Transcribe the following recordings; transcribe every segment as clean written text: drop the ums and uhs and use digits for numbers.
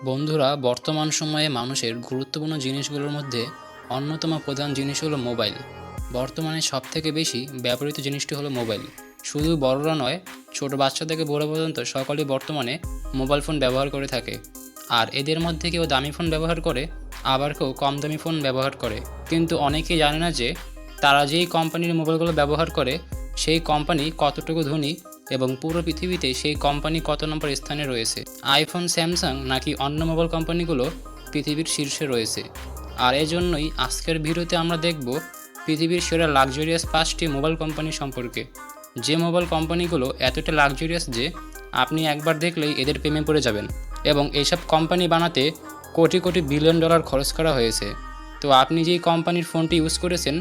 বন্ধুরা, বর্তমান সময়ে মানুষের গুরুত্বপূর্ণ জিনিসগুলোর মধ্যে অন্যতম প্রধান জিনিস হলো মোবাইল। বর্তমানে সবথেকে বেশি ব্যবহৃত জিনিসটি হলো মোবাইল। শুধু বড়রা নয়, ছোট বাচ্চা থেকে বড় পর্যন্ত সকলেই বর্তমানে মোবাইল ফোন ব্যবহার করে থাকে। আর এদের মধ্যে কেউ দামি ফোন ব্যবহার করে, আবার কেউ কম দামি ফোন ব্যবহার করে। কিন্তু অনেকেই জানে না যে তারা যেই কোম্পানির মোবাইলগুলো ব্যবহার করে সেই কোম্পানি কতটুকু ধনী এবং পুরো পৃথিবীতে সেই কোম্পানি কত নম্বর স্থানে রয়েছে। আইফোন, স্যামসাং নাকি অন্য মোবাইল কোম্পানিগুলো পৃথিবীর শীর্ষে রয়েছে। আর এজন্যই আজকের ভিডিওতে আমরা দেখব পৃথিবীর সেরা লাক্সারিয়াস 5টি মোবাইল কোম্পানি সম্পর্কে। যে মোবাইল কোম্পানিগুলো এতটা লাক্সারিয়াস যে আপনি একবার দেখলেই এদের প্রেমে পড়ে যাবেন, এবং এইসব কোম্পানি বানাতে কোটি কোটি বিলিয়ন ডলার খরচ করা হয়েছে। তো আপনি যেই কোম্পানির ফোনটি ইউজ করেছেন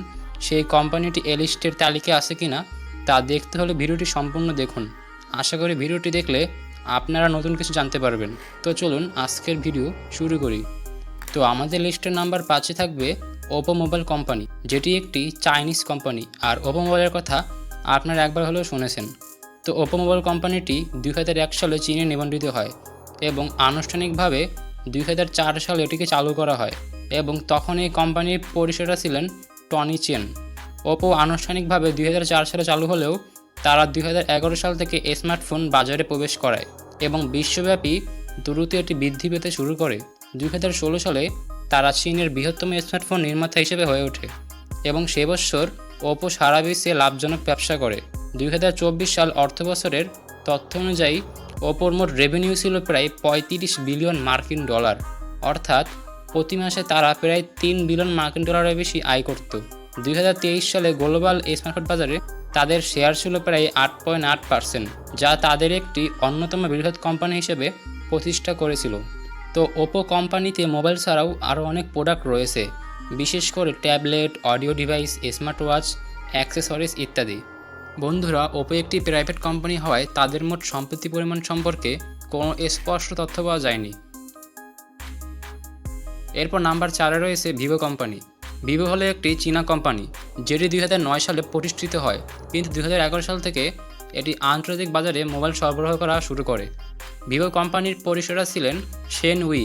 সেই কোম্পানিটি এ লিস্টের তালিকায় আছে কিনা তা দেখতে হলে ভিডিওটি সম্পূর্ণ দেখুন। আশা করি ভিডিওটি দেখলে আপনারা নতুন কিছু জানতে পারবেন। তো চলুন আজকের ভিডিও শুরু করি। তো আমাদের লিস্টের নাম্বার 5-এ থাকবে ওপো মোবাইল কোম্পানি, যেটি একটি চাইনিজ কোম্পানি। আর ওপো মোবাইলের কথা আপনারা একবার হলেও শুনেছেন। তো ওপো মোবাইল কোম্পানিটি 2001 সালে চীনে নিবন্ধিত হয় এবং আনুষ্ঠানিকভাবে 2004 সালে এটিকে চালু করা হয়, এবং তখন এই কোম্পানির পরিচালক ছিলেন টনি চেন। ওপো আনুষ্ঠানিকভাবে 2004 সালে চালু হলেও তারা 2011 সাল থেকে স্মার্টফোন বাজারে প্রবেশ করায় এবং বিশ্বব্যাপী দ্রুত এটি বৃদ্ধি পেতে শুরু করে। 2016 সালে তারা চীনের বৃহত্তম স্মার্টফোন নির্মাতা হিসেবে হয়ে ওঠে এবং সে বছর ওপো সারা বিশ্বে লাভজনক ব্যবসা করে। 2024 সাল অর্থবছরের তথ্য অনুযায়ী ওপোর মোট রেভিনিউ ছিল প্রায় 35 বিলিয়ন মার্কিন ডলার, অর্থাৎ প্রতি মাসে তারা প্রায় 3 বিলিয়ন মার্কিন ডলারের বেশি আয় করত। 2023 সালে গ্লোবাল স্মার্টফোন বাজারে তাদের শেয়ার ছিল প্রায় 8.8%, যা তাদের একটি অন্যতম বৃহৎ কোম্পানি হিসেবে প্রতিষ্ঠা করেছিল। তো ওপো কোম্পানিতে মোবাইল ছাড়াও আরও অনেক প্রোডাক্ট রয়েছে, বিশেষ করে tablet, audio device, smart watch, accessories ইত্যাদি। বন্ধুরা, ওপো একটি প্রাইভেট কোম্পানি হওয়ায় তাদের মোট সম্পত্তি পরিমাণ সম্পর্কে কোনো স্পষ্ট তথ্য পাওয়া যায়নি। এরপর নাম্বার 4-এ রয়েছে ভিভো কোম্পানি। ভিভো হলো একটি চীনা কোম্পানি যেটি 2009 সালে প্রতিষ্ঠিত হয়, কিন্তু 2011 সাল থেকে এটি আন্তর্জাতিক বাজারে মোবাইল সরবরাহ করা শুরু করে। ভিভো কোম্পানির পরিচালক ছিলেন শেন উই।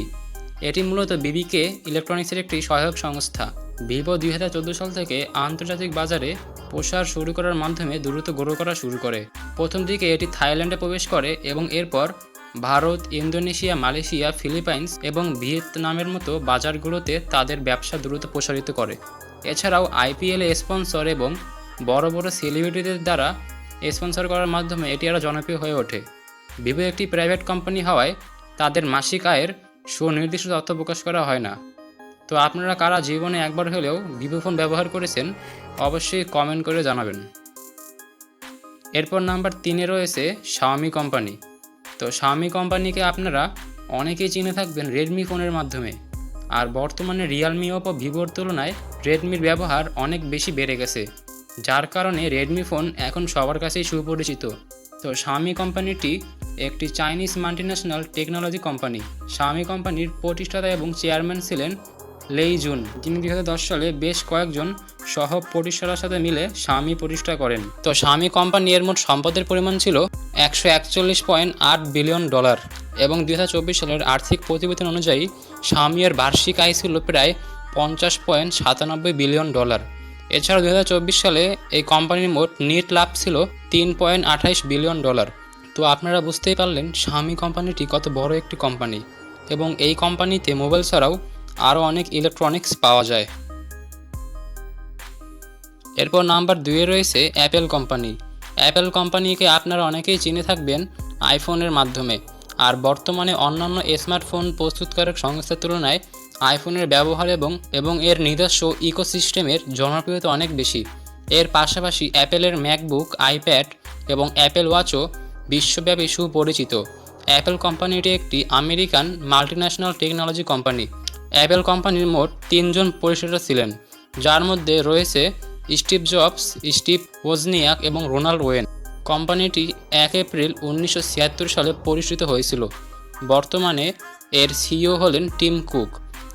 এটি মূলত বিবিকে ইলেকট্রনিক্সের একটি সহায়ক সংস্থা। ভিভো 2014 সাল থেকে আন্তর্জাতিক বাজারে প্রসার শুরু করার মাধ্যমে দ্রুত গ্রো করা শুরু করে। প্রথম দিকে এটি থাইল্যান্ডে প্রবেশ করে এবং এরপর ভারত, ইন্দোনেশিয়া, মালয়েশিয়া, ফিলিপাইন্স এবং ভিয়েতনামের মতো বাজারগুলোতে তাদের ব্যবসা দ্রুত প্রসারিত করে। এছাড়াও আইপিএলে স্পন্সর এবং বড় বড় সেলিব্রিটিদের দ্বারা স্পন্সর করার মাধ্যমে এটি আরও জনপ্রিয় হয়ে ওঠে। ভিভো একটি প্রাইভেট কোম্পানি হওয়ায় তাদের মাসিক আয়ের সুনির্দিষ্ট তথ্য প্রকাশ করা হয় না। তো আপনারা কারা জীবনে একবার হলেও ভিভো ফোন ব্যবহার করেছেন অবশ্যই কমেন্ট করে জানাবেন। এরপর নাম্বার 3-এ রয়েছে শাওমি কোম্পানি। তো শাওমি কোম্পানিকে আপনারা অনেকেই চিনে থাকবেন রেডমি ফোনের মাধ্যমে। আর বর্তমানে রিয়েলমি, ওপো, ভিভোর তুলনায় রেডমির ব্যবহার অনেক বেশি বেড়ে গেছে, যার কারণে রেডমি ফোন এখন সবার কাছেই সুপরিচিত। তো শাওমি কোম্পানিটি একটি Chinese multinational technology company. Xiaomi কোম্পানির প্রতিষ্ঠাতা এবং চেয়ারম্যান ছিলেন লেই জুন, যিনি 2010 সালে বেশ কয়েকজন সহ প্রতিষ্ঠাতার সাথে মিলে শাওমি প্রতিষ্ঠা করেন। তো শাওমি কোম্পানি এর মোট সম্পদের পরিমাণ ছিল 141.8 বিলিয়ন ডলার এবং 2024 সালের আর্থিক প্রতিবেদন অনুযায়ী শাওমি এর বার্ষিক আয় ছিল প্রায় 50.97 বিলিয়ন ডলার। এছাড়াও 2024 সালে এই কোম্পানির মোট নেট লাভ ছিল 3.28 বিলিয়ন ডলার। তো আপনারা বুঝতেই পারলেন শাওমি কোম্পানিটি কত বড় একটি কোম্পানি, এবং এই কোম্পানিতে মোবাইল ছাড়াও আরও অনেক ইলেকট্রনিক্স পাওয়া যায়। এরপর নাম্বার 2-এ রয়েছে অ্যাপেল কোম্পানি। অ্যাপেল কোম্পানিকে আপনারা অনেকেই চিনে থাকবেন আইফোনের মাধ্যমে। আর বর্তমানে অন্যান্য স্মার্টফোন প্রস্তুতকারক সংস্থার তুলনায় আইফোনের ব্যবহার এবং এর নিজস্ব ইকোসিস্টেমের জনপ্রিয়তা অনেক বেশি। এর পাশাপাশি অ্যাপেলের ম্যাকবুক, আইপ্যাড এবং অ্যাপেল ওয়াচও বিশ্বব্যাপী সুপরিচিত। অ্যাপেল কোম্পানিটি একটি American multinational technology company. Apple কোম্পানির মোট 3 জন পরিচালক ছিলেন, যার মধ্যে রয়েছে স্টিভ জবস, স্টিভ ওজনিয়াক এবং রোনাল্ড ওয়েন। কোম্পানিটি 1 এপ্রিল 1976 সালে প্রতিষ্ঠিত হয়েছিল। বর্তমানে এর সিইও হলেন টিম কুক।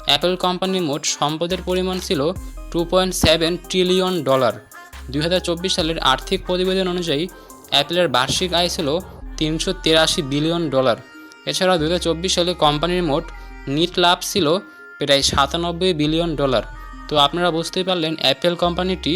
অ্যাপেল কোম্পানির মোট সম্পদের পরিমাণ ছিল 2.7 ট্রিলিয়ন ডলার। 2024 সালের আর্থিক প্রতিবেদন অনুযায়ী অ্যাপেলের বার্ষিক আয় ছিল 383 বিলিয়ন ডলার। এছাড়া 2024 সালে কোম্পানির মোট নিট লাভ ছিল প্রায় $97 বিলিয়ন। তো আপনারা বুঝতেই পারলেন অ্যাপেল কোম্পানিটি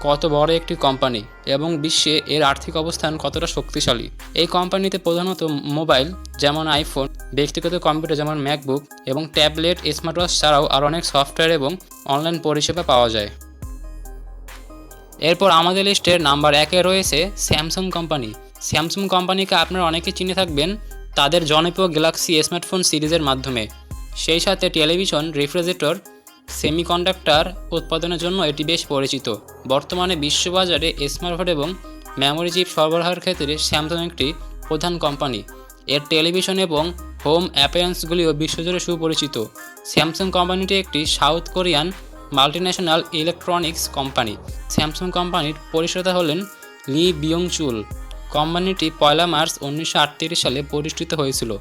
কত বড় একটি কোম্পানি এবং বিশ্বে এর আর্থিক অবস্থান কতটা শক্তিশালী। এই কোম্পানিতে প্রধানত মোবাইল যেমন আইফোন, ব্যক্তিগত কম্পিউটার যেমন ম্যাকবুক এবং ট্যাবলেট, স্মার্টওয়াচ ছাড়াও আরও অনেক সফটওয়্যার এবং অনলাইন পরিষেবা পাওয়া যায়। এরপর আমাদের লিস্টের নাম্বার 1-এ রয়েছে স্যামসাং কোম্পানি। স্যামসাং কোম্পানিকে আপনারা অনেকে চিনে থাকবেন তাদের জনপ্রিয় গ্যালাক্সি স্মার্টফোন সিরিজের মাধ্যমে। সেই সাথে টেলিভিশন, রেফ্রিজারেটর, সেমিকন্ডাক্টর উৎপাদনের জন্য এটি বেশ পরিচিত। বর্তমানে বিশ্ববাজারে স্মার্টফোন এবং মেমোরি চিপ সরবরাহের ক্ষেত্রে স্যামসাং একটি প্রধান কোম্পানি। এর টেলিভিশন এবং হোম অ্যাপ্লায়েন্সগুলিও বিশ্বজুড়ে সুপরিচিত। স্যামসাং কোম্পানিটি একটি south Korean multinational electronics company. Samsung কোম্পানির পরিচালক হলেন লি বিয়ং-চুল। কোম্পানিটি 1 মার্চ 1938 সালে প্রতিষ্ঠিত হয়েছিল।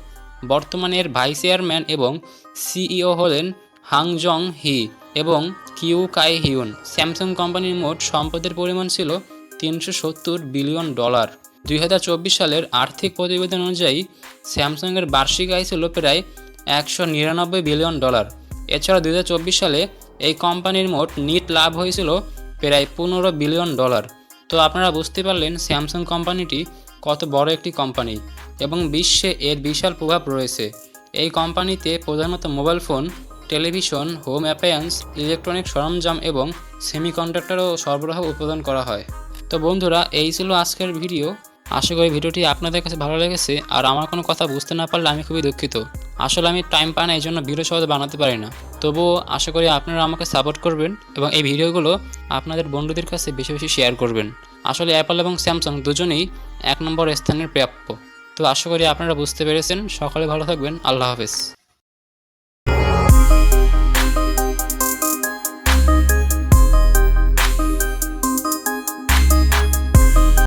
বর্তমানে এর ভাইস চেয়ারম্যান এবং সিইও হলেন হাং জং হি এবং কিউ কাই হিউন। স্যামসাং কোম্পানির মোট সম্পদের পরিমাণ ছিল $370 বিলিয়ন। 2024 সালের আর্থিক প্রতিবেদন অনুযায়ী স্যামসাংয়ের বার্ষিক আয় ছিল প্রায় $199 বিলিয়ন। এছাড়া 2024 সালে এই কোম্পানির মোট নিট লাভ হয়েছিল প্রায় $15 বিলিয়ন। তো আপনারা বুঝতে পারলেন স্যামসাং কোম্পানিটি কত বড় একটি কোম্পানি এবং বিশ্বে এর বিশাল প্রভাব রয়েছে। এই কোম্পানিতে প্রধানত mobile phone, television, home appliance, electronic সরঞ্জাম এবং সেমিকন্ডাক্টরও সরবরাহ উৎপাদন করা হয়। তো বন্ধুরা, এই ছিল আজকের ভিডিও। আশা করি ভিডিওটি আপনাদের কাছে ভালো লেগেছে। আর আমার কোনো কথা বুঝতে না পারলে আমি খুবই দুঃখিত। আসলে আমি টাইম পাই না, এই জন্য ভিডিও সহজে বানাতে পারি না। তবুও আশা করি আপনারা আমাকে সাপোর্ট করবেন এবং এই ভিডিওগুলো আপনাদের বন্ধুদের কাছে বেশি বেশি শেয়ার করবেন। আসলে অ্যাপল এবং স্যামসাং দুজনেই 1 নম্বর স্থানের প্রাপ্য। তো আশা করি আপনারা বুঝতে পেরেছেন। সকলে ভালো থাকবেন। আল্লাহ হাফেজ।